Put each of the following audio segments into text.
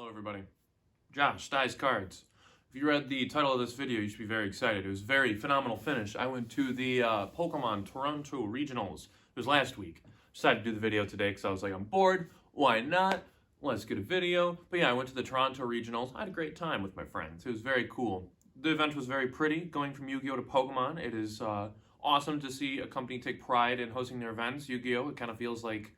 Hello everybody, Josh, Dice Cards. If you read the title of this video, you should be very excited. It was a very phenomenal finish. I went to the Pokemon Toronto Regionals. It was last week. Decided to do the video today because I was like, I'm bored. Why not? Let's get a video. But yeah, I went to the Toronto Regionals. I had a great time with my friends. It was very cool. The event was very pretty, going from Yu-Gi-Oh! To Pokemon. It is awesome to see a company take pride in hosting their events. Yu-Gi-Oh! It kind of feels like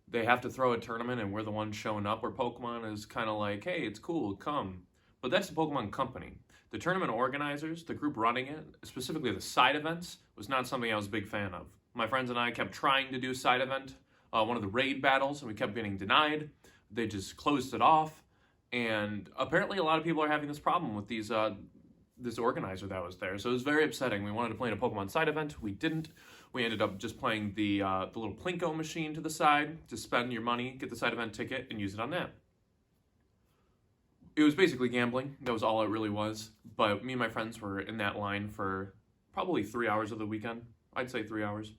they have to throw a tournament and we're the ones showing up, where Pokemon is kind of like, hey, it's cool, come. But that's the Pokemon company. The tournament organizers, the group running it, specifically the side events, was not something I was a big fan of. My friends and I kept trying to do a side event, one of the raid battles, and we kept getting denied. They just closed it off, and apparently a lot of people are having this problem with these this organizer that was there. So it was very upsetting. We wanted to play in a Pokemon side event. We didn't. We ended up just playing the little Plinko machine to the side to spend your money, get the side event ticket, and use it on that. It was basically gambling. That was all it really was. But me and my friends were in that line for probably 3 hours of the weekend. I'd say 3 hours.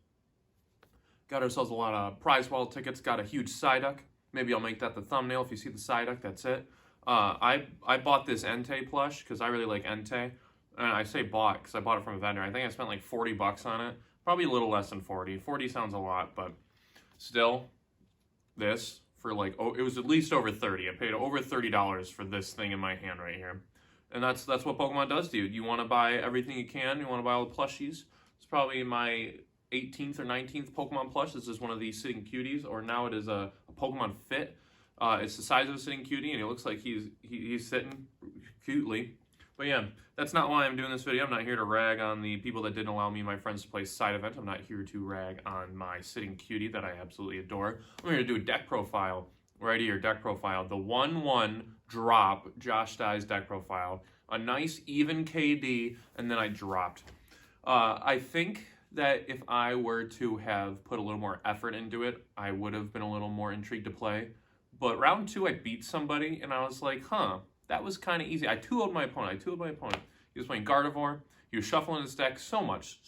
Got ourselves a lot of prize wall tickets. Got a huge Psyduck. Maybe I'll make that the thumbnail. If you see the Psyduck, that's it. I bought this Entei plush because I really like Entei. And I say bought because I bought it from a vendor. I think I spent like 40 bucks on it. Probably a little less than 40. 40 sounds a lot, but still, this for like, oh, it was at least over 30. I paid over $30 for this thing in my hand right here. And that's what Pokemon does to you. You want to buy everything you can. You want to buy all the plushies. It's probably my 18th or 19th Pokemon plush. This is one of these sitting cuties, or now it is a Pokemon Fit. It's the size of a sitting cutie, and it looks like he's sitting cutely. But yeah, that's not why I'm doing this video. I'm not here to rag on the people that didn't allow me and my friends to play side event. I'm not here to rag on my sitting cutie that I absolutely adore. I'm here to do a deck profile. Right here, deck profile. The 1/1 drop Josh Dies deck profile. A nice even KD, and then I dropped. I think that if I were to have put a little more effort into it, I would have been a little more intrigued to play. But round 2, I beat somebody, and I was like, huh, that was kind of easy. I 2-0'd my opponent. He was playing Gardevoir. He was shuffling his deck so much.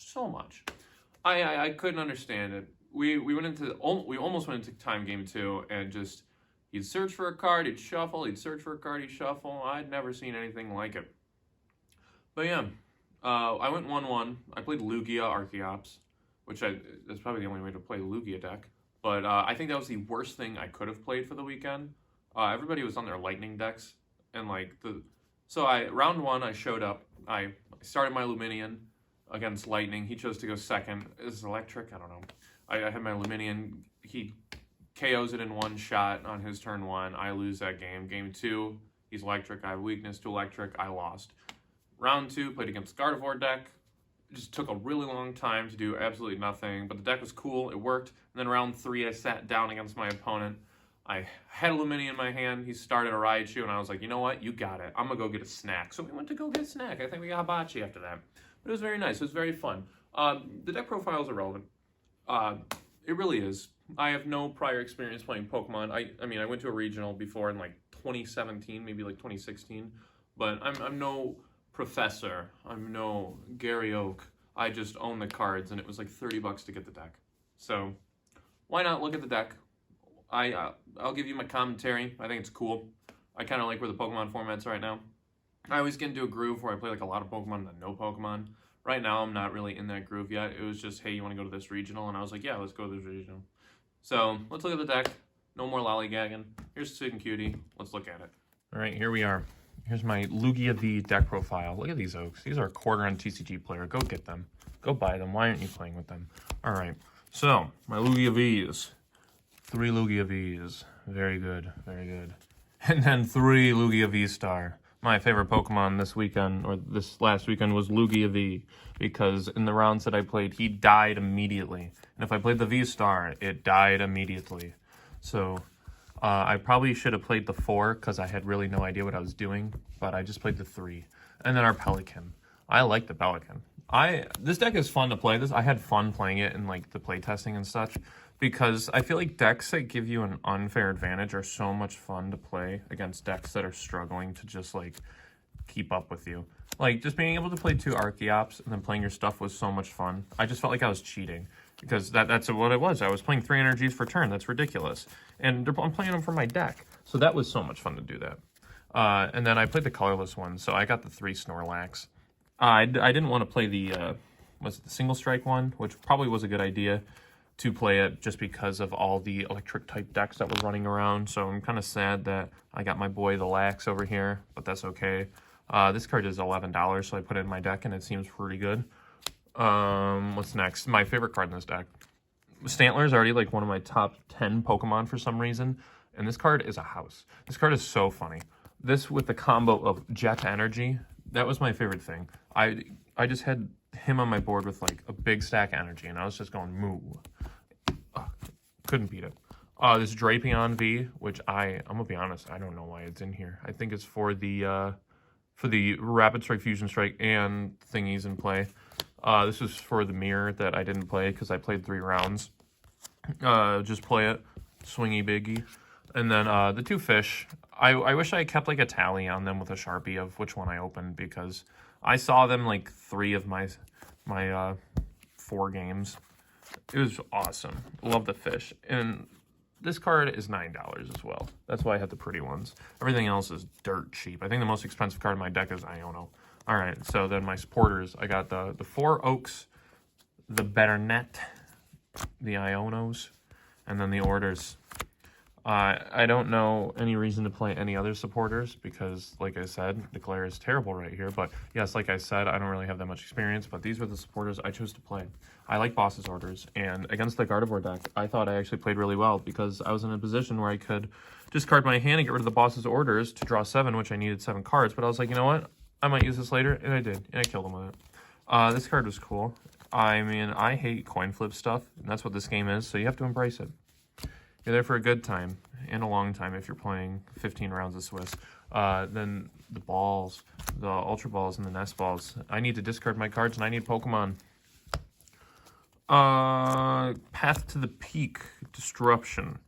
I couldn't understand it. We almost went into time game 2, and just, he'd search for a card, he'd shuffle, he'd search for a card, he'd shuffle. I'd never seen anything like it. But yeah, I went 1-1. I played Lugia Archeops, which that's probably the only way to play the Lugia deck. But I think that was the worst thing I could have played for the weekend. Everybody was on their lightning decks. And round 1, I showed up. I started my Luminion against Lightning. He chose to go second. Is it electric? I don't know. I had my Luminion. He KOs it in one shot on his turn 1. I lose that game. Game 2, he's electric. I have weakness to electric. I lost. Round 2, played against Gardevoir deck. It just took a really long time to do absolutely nothing. But the deck was cool. It worked. And then round 3, I sat down against my opponent. I had a Lumini in my hand. He started a Raichu, and I was like, you know what? You got it. I'm going to go get a snack. So we went to go get a snack. I think we got hibachi after that. But it was very nice. It was very fun. The deck profile is irrelevant. It really is. I have no prior experience playing Pokemon. I mean, I went to a regional before in like 2017, maybe like 2016. But I'm no professor. I'm no Gary Oak. I just own the cards, and it was like 30 bucks to get the deck. So why not look at the deck? I'll give you my commentary. I think it's cool. I kind of like where the Pokemon format's right now. I always get into a groove where I play like a lot of Pokemon and then no Pokemon. Right now, I'm not really in that groove yet. It was just, hey, you want to go to this regional? And I was like, yeah, let's go to this regional. So let's look at the deck. No more lollygagging. Here's Sitting Cutie. Let's look at it. All right, here we are. Here's my Lugia V deck profile. Look at these Oaks. These are a quarter on TCG player. Go get them. Go buy them. Why aren't you playing with them? All right, so my Lugia Vs. 3 Lugia Vs. Very good, very good. And then 3 Lugia V-Star. My favorite Pokemon this weekend, or this last weekend, was Lugia V, because in the rounds that I played, he died immediately. And if I played the V-Star, it died immediately. So I probably should have played the 4, because I had really no idea what I was doing, but I just played the 3. And then our Pelican. I like the Pelican. This deck is fun to play. I had fun playing it in like the playtesting and such, because I feel like decks that give you an unfair advantage are so much fun to play against decks that are struggling to just like keep up with you. Like just being able to play 2 Archeops and then playing your stuff was so much fun. I just felt like I was cheating, because that's what it was. I was playing 3 energies per turn. That's ridiculous. And I'm playing them for my deck. So that was so much fun to do that. And then I played the colorless one, so I got the 3 Snorlax. I didn't want to play the, was it the single strike one, which probably was a good idea to play it just because of all the electric type decks that were running around. So I'm kind of sad that I got my boy the Lax over here, but that's okay. This card is $11, so I put it in my deck and it seems pretty good. What's next? My favorite card in this deck. Stantler is already like one of my top 10 Pokemon for some reason, and this card is a house. This card is so funny. This with the combo of Jet Energy, that was my favorite thing. I just had him on my board with like a big stack of energy, and I was just going moo. Couldn't beat it. This Drapion V, which I'm gonna be honest, I don't know why it's in here. I think it's for the Rapid Strike, Fusion Strike, and thingies in play. This is for the mirror that I didn't play because I played 3 rounds. Just play it, swingy biggie. And then the 2 fish, I wish I kept like a tally on them with a Sharpie of which one I opened, because I saw them like 3 of my 4 games. It was awesome. Love the fish. And this card is $9 as well. That's why I have the pretty ones. Everything else is dirt cheap. I think the most expensive card in my deck is Iono. All right, so then my supporters, I got the 4 Oaks, the Betternet, the Ionos, and then the orders. I don't know any reason to play any other supporters because, like I said, Declare is terrible right here. But yes, like I said, I don't really have that much experience, but these were the supporters I chose to play. I like Boss's Orders, and against the Gardevoir deck, I thought I actually played really well because I was in a position where I could discard my hand and get rid of the Boss's Orders to draw 7, which I needed 7 cards. But I was like, you know what? I might use this later, and I did, and I killed him with it. This card was cool. I mean, I hate coin flip stuff, and that's what this game is, so you have to embrace it. You're there for a good time and a long time if you're playing 15 rounds of Swiss. Then the balls, the Ultra Balls and the Nest Balls. I need to discard my cards and I need Pokemon. Path to the Peak, Disruption.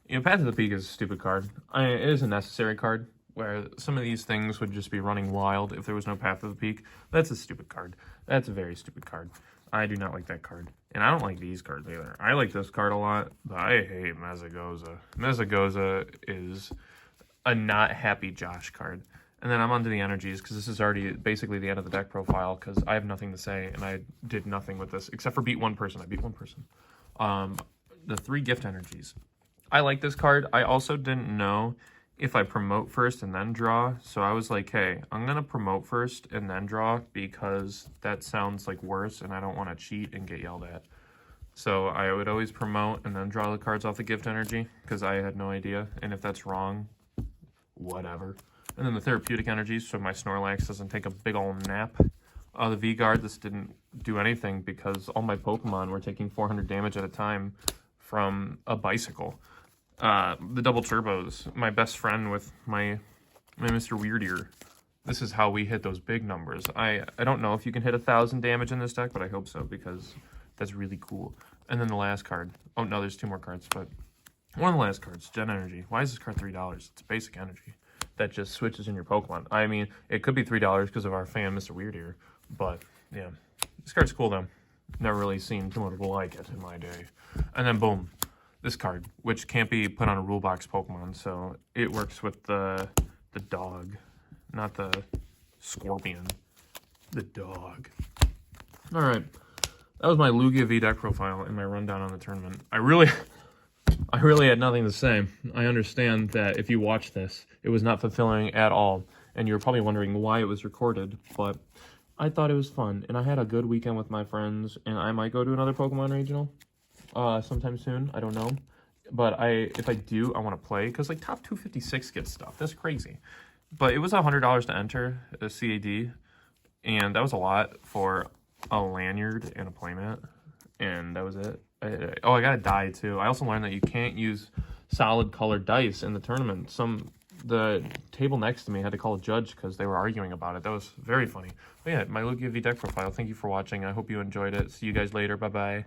You know, Path to the Peak is a stupid card. It is a necessary card where some of these things would just be running wild if there was no Path to the Peak. That's a stupid card. That's a very stupid card. I do not like that card. And I don't like these cards either. I like this card a lot, but I hate Mesagoza. Mesagoza is a not happy Josh card. And then I'm onto the energies, because this is already basically the end of the deck profile, because I have nothing to say, and I did nothing with this, except for beat 1 person. I beat 1 person. The 3 gift energies. I like this card. I also didn't know if I promote first and then draw, so I was like, hey, I'm gonna promote first and then draw because that sounds like worse and I don't want to cheat and get yelled at. So I would always promote and then draw the cards off the gift energy because I had no idea, and if that's wrong, whatever. And then the therapeutic energies, so my Snorlax doesn't take a big old nap. The V-Guard, this didn't do anything because all my Pokemon were taking 400 damage at a time from a bicycle. The double turbos, my best friend with my Mr. Weird Ear. This is how we hit those big numbers. I don't know if you can hit 1,000 damage in this deck, but I hope so because that's really cool. And then the last card. Oh no, there's 2 more cards, but one of the last cards, Gen Energy. Why is this card $3? It's basic energy that just switches in your Pokemon. I mean, it could be $3 because of our fan, Mr. Weird Ear, but yeah, this card's cool though. Never really seen too much like it in my day. And then boom. This card, which can't be put on a rule box Pokemon, so it works with the dog, not the scorpion, the dog. All right, that was my Lugia V deck profile and my rundown on the tournament. I really had nothing to say. I understand that if you watch this, it was not fulfilling at all, and you're probably wondering why it was recorded, but I thought it was fun, and I had a good weekend with my friends, and I might go to another Pokemon Regional. Sometime soon, I don't know, but if I do, I want to play, because like top 256 gets stuff. That's crazy. But it was $100 to enter a CAD, and that was a lot for a lanyard and a playmat, and that was it. I got a die too. I also learned that you can't use solid colored dice in the tournament. The table next to me had to call a judge because they were arguing about it. That was very funny. But yeah, my Lugia V deck profile. Thank you for watching. I hope you enjoyed it. See you guys later. Bye bye.